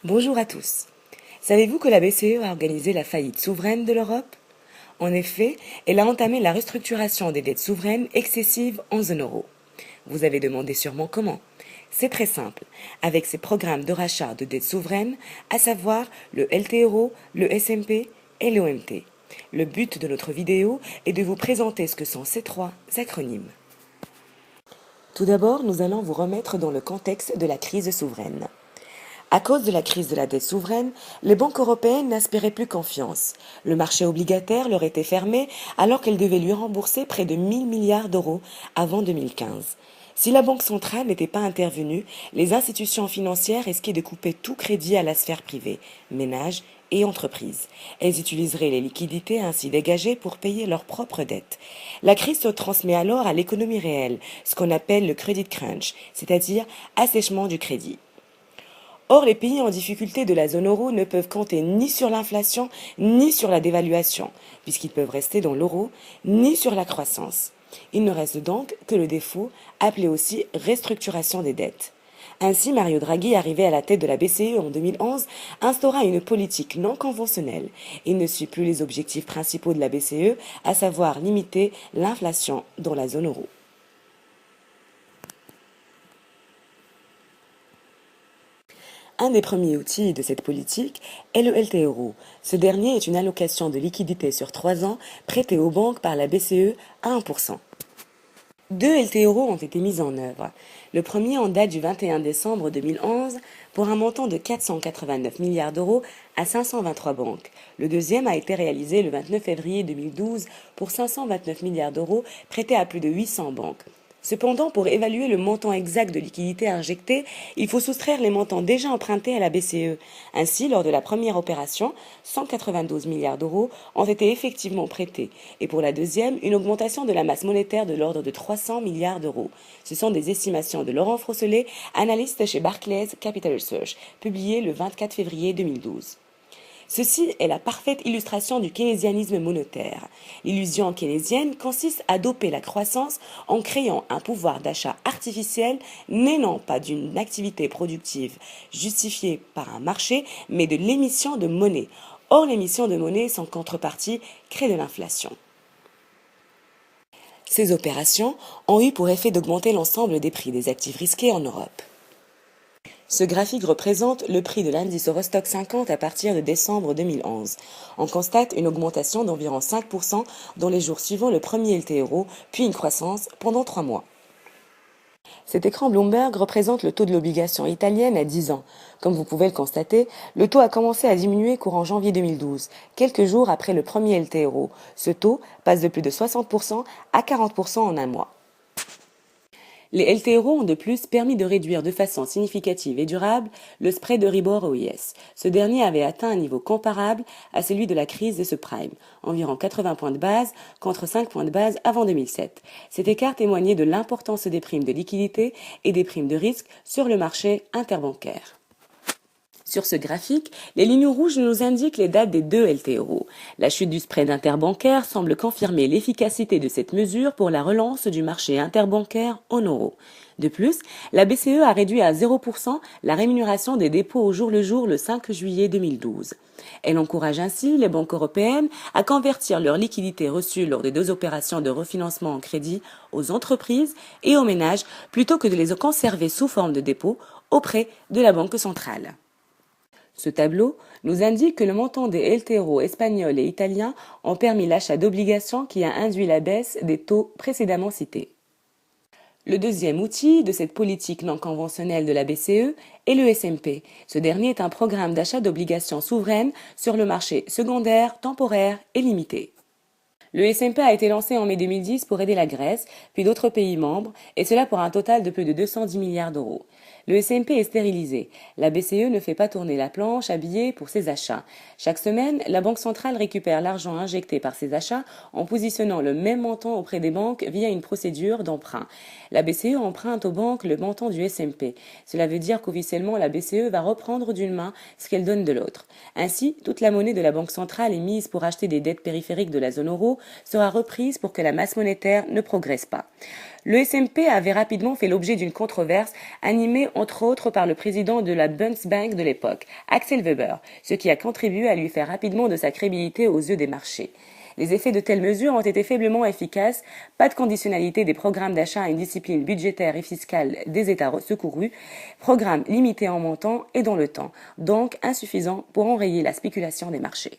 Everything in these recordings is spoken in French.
Bonjour à tous. Savez-vous que la BCE a organisé la faillite souveraine de l'Europe? En effet, elle a entamé la restructuration des dettes souveraines excessives en zone euro. Vous avez demandé sûrement comment. C'est très simple, avec ses programmes de rachat de dettes souveraines, à savoir le LTRO, le SMP et l'OMT. Le but de notre vidéo est de vous présenter ce que sont ces trois acronymes. Tout d'abord, nous allons vous remettre dans le contexte de la crise souveraine. À cause de la crise de la dette souveraine, les banques européennes n'aspiraient plus confiance. Le marché obligataire leur était fermé alors qu'elles devaient lui rembourser près de 1000 milliards d'euros avant 2015. Si la Banque centrale n'était pas intervenue, les institutions financières risquaient de couper tout crédit à la sphère privée, ménages et entreprises. Elles utiliseraient les liquidités ainsi dégagées pour payer leurs propres dettes. La crise se transmet alors à l'économie réelle, ce qu'on appelle le credit crunch, c'est-à-dire assèchement du crédit. Or, les pays en difficulté de la zone euro ne peuvent compter ni sur l'inflation, ni sur la dévaluation, puisqu'ils peuvent rester dans l'euro, ni sur la croissance. Il ne reste donc que le défaut, appelé aussi restructuration des dettes. Ainsi, Mario Draghi, arrivé à la tête de la BCE en 2011, instaura une politique non conventionnelle. Il ne suit plus les objectifs principaux de la BCE, à savoir limiter l'inflation dans la zone euro. Un des premiers outils de cette politique est le LTRO. Ce dernier est une allocation de liquidité sur 3 ans prêtée aux banques par la BCE à 1%. Deux LTRO ont été mis en œuvre. Le premier en date du 21 décembre 2011 pour un montant de 489 milliards d'euros à 523 banques. Le deuxième a été réalisé le 29 février 2012 pour 529 milliards d'euros prêtés à plus de 800 banques. Cependant, pour évaluer le montant exact de liquidités injectées, il faut soustraire les montants déjà empruntés à la BCE. Ainsi, lors de la première opération, 192 milliards d'euros ont été effectivement prêtés. Et pour la deuxième, une augmentation de la masse monétaire de l'ordre de 300 milliards d'euros. Ce sont des estimations de Laurent Frosselet, analyste chez Barclays Capital Research, publiées le 24 février 2012. Ceci est la parfaite illustration du keynésianisme monétaire. L'illusion keynésienne consiste à doper la croissance en créant un pouvoir d'achat artificiel né non pas d'une activité productive justifiée par un marché, mais de l'émission de monnaie. Or, l'émission de monnaie, sans contrepartie, crée de l'inflation. Ces opérations ont eu pour effet d'augmenter l'ensemble des prix des actifs risqués en Europe. Ce graphique représente le prix de l'indice Eurostoxx 50 à partir de décembre 2011. On constate une augmentation d'environ 5% dans les jours suivant le premier LTRO, puis une croissance pendant 3 mois. Cet écran Bloomberg représente le taux de l'obligation italienne à 10 ans. Comme vous pouvez le constater, le taux a commencé à diminuer courant janvier 2012, quelques jours après le premier LTRO. Ce taux passe de plus de 60% à 40% en un mois. Les LTRO ont de plus permis de réduire de façon significative et durable le spread Euribor-OIS. Ce dernier avait atteint un niveau comparable à celui de la crise des subprimes, environ 80 points de base contre 5 points de base avant 2007. Cet écart témoignait de l'importance des primes de liquidité et des primes de risque sur le marché interbancaire. Sur ce graphique, les lignes rouges nous indiquent les dates des deux LTRO. La chute du spread interbancaire semble confirmer l'efficacité de cette mesure pour la relance du marché interbancaire en euros. De plus, la BCE a réduit à 0% la rémunération des dépôts au jour le jour le 5 juillet 2012. Elle encourage ainsi les banques européennes à convertir leurs liquidités reçues lors des deux opérations de refinancement en crédit aux entreprises et aux ménages plutôt que de les conserver sous forme de dépôts auprès de la Banque centrale. Ce tableau nous indique que le montant des LTRO espagnols et italiens ont permis l'achat d'obligations qui a induit la baisse des taux précédemment cités. Le deuxième outil de cette politique non conventionnelle de la BCE est le SMP. Ce dernier est un programme d'achat d'obligations souveraines sur le marché secondaire, temporaire et limité. Le SMP a été lancé en mai 2010 pour aider la Grèce, puis d'autres pays membres, et cela pour un total de plus de 210 milliards d'euros. Le SMP est stérilisé. La BCE ne fait pas tourner la planche à billets pour ses achats. Chaque semaine, la Banque centrale récupère l'argent injecté par ses achats en positionnant le même montant auprès des banques via une procédure d'emprunt. La BCE emprunte aux banques le montant du SMP. Cela veut dire qu'officiellement, la BCE va reprendre d'une main ce qu'elle donne de l'autre. Ainsi, toute la monnaie de la Banque centrale émise pour acheter des dettes périphériques de la zone euro sera reprise pour que la masse monétaire ne progresse pas. Le SMP avait rapidement fait l'objet d'une controverse animée entre autres par le président de la Bundesbank de l'époque, Axel Weber, ce qui a contribué à lui faire rapidement de sa crédibilité aux yeux des marchés. Les effets de telles mesures ont été faiblement efficaces, pas de conditionnalité des programmes d'achat à une discipline budgétaire et fiscale des États secourus, programmes limités en montant et dans le temps, donc insuffisants pour enrayer la spéculation des marchés.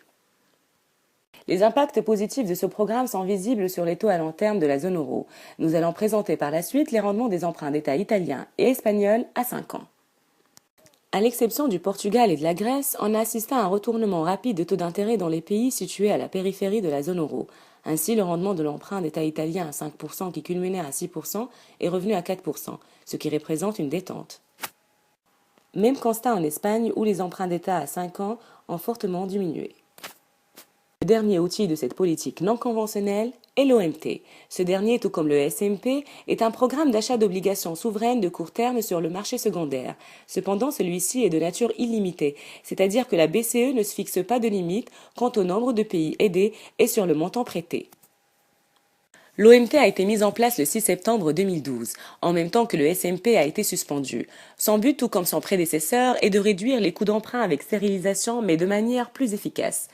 Les impacts positifs de ce programme sont visibles sur les taux à long terme de la zone euro. Nous allons présenter par la suite les rendements des emprunts d'État italiens et espagnols à 5 ans. À l'exception du Portugal et de la Grèce, on a assisté à un retournement rapide de taux d'intérêt dans les pays situés à la périphérie de la zone euro. Ainsi, le rendement de l'emprunt d'État italien à 5% qui culminait à 6% est revenu à 4%, ce qui représente une détente. Même constat en Espagne où les emprunts d'État à 5 ans ont fortement diminué. Le dernier outil de cette politique non conventionnelle est l'OMT. Ce dernier, tout comme le SMP, est un programme d'achat d'obligations souveraines de court terme sur le marché secondaire. Cependant, celui-ci est de nature illimitée, c'est-à-dire que la BCE ne se fixe pas de limite quant au nombre de pays aidés et sur le montant prêté. L'OMT a été mise en place le 6 septembre 2012, en même temps que le SMP a été suspendu. Son but, tout comme son prédécesseur, est de réduire les coûts d'emprunt avec stérilisation, mais de manière plus efficace.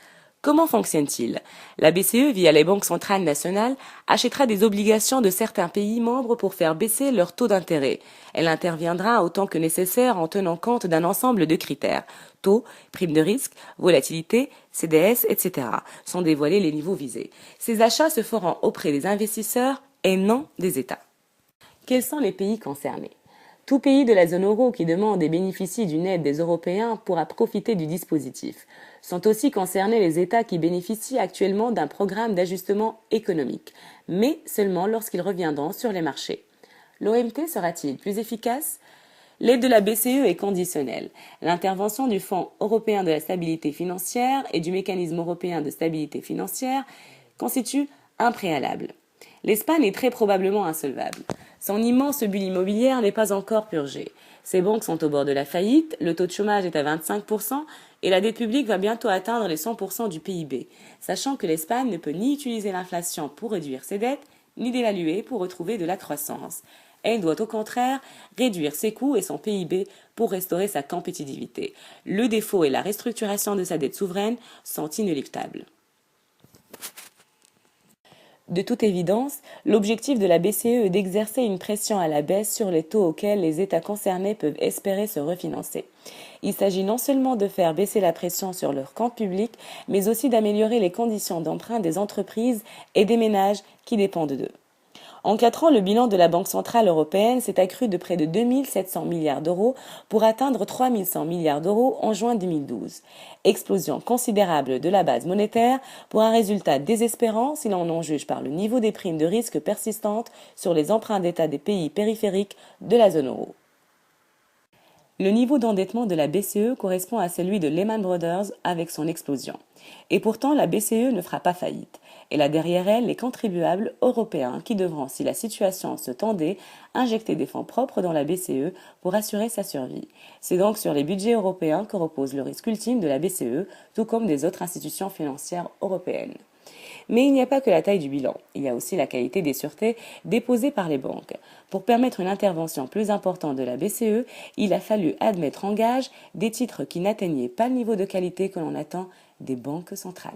Comment fonctionne-t-il? La BCE, via les banques centrales nationales, achètera des obligations de certains pays membres pour faire baisser leur taux d'intérêt. Elle interviendra autant que nécessaire en tenant compte d'un ensemble de critères. Taux, prime de risque, volatilité, CDS, etc. sont dévoilés les niveaux visés. Ces achats se feront auprès des investisseurs et non des États. Quels sont les pays concernés? Tout pays de la zone euro qui demande et bénéficie d'une aide des Européens pourra profiter du dispositif. Sont aussi concernés les États qui bénéficient actuellement d'un programme d'ajustement économique, mais seulement lorsqu'ils reviendront sur les marchés. L'OMT sera-t-il plus efficace? L'aide de la BCE est conditionnelle. L'intervention du Fonds européen de la stabilité financière et du mécanisme européen de stabilité financière constitue un préalable. L'Espagne est très probablement insolvable. Son immense bulle immobilière n'est pas encore purgée. Ses banques sont au bord de la faillite, le taux de chômage est à 25% et la dette publique va bientôt atteindre les 100% du PIB, sachant que l'Espagne ne peut ni utiliser l'inflation pour réduire ses dettes, ni dévaluer pour retrouver de la croissance. Elle doit au contraire réduire ses coûts et son PIB pour restaurer sa compétitivité. Le défaut et la restructuration de sa dette souveraine sont inéluctables. De toute évidence, l'objectif de la BCE est d'exercer une pression à la baisse sur les taux auxquels les États concernés peuvent espérer se refinancer. Il s'agit non seulement de faire baisser la pression sur leurs comptes publics, mais aussi d'améliorer les conditions d'emprunt des entreprises et des ménages qui dépendent d'eux. En 4 ans, le bilan de la Banque centrale européenne s'est accru de près de 2 700 milliards d'euros pour atteindre 3 100 milliards d'euros en juin 2012. Explosion considérable de la base monétaire pour un résultat désespérant si l'on en juge par le niveau des primes de risque persistantes sur les emprunts d'État des pays périphériques de la zone euro. Le niveau d'endettement de la BCE correspond à celui de Lehman Brothers avec son explosion. Et pourtant, la BCE ne fera pas faillite. Elle a derrière elle les contribuables européens qui devront, si la situation se tendait, injecter des fonds propres dans la BCE pour assurer sa survie. C'est donc sur les budgets européens que repose le risque ultime de la BCE, tout comme des autres institutions financières européennes. Mais il n'y a pas que la taille du bilan, il y a aussi la qualité des sûretés déposées par les banques. Pour permettre une intervention plus importante de la BCE, il a fallu admettre en gage des titres qui n'atteignaient pas le niveau de qualité que l'on attend des banques centrales.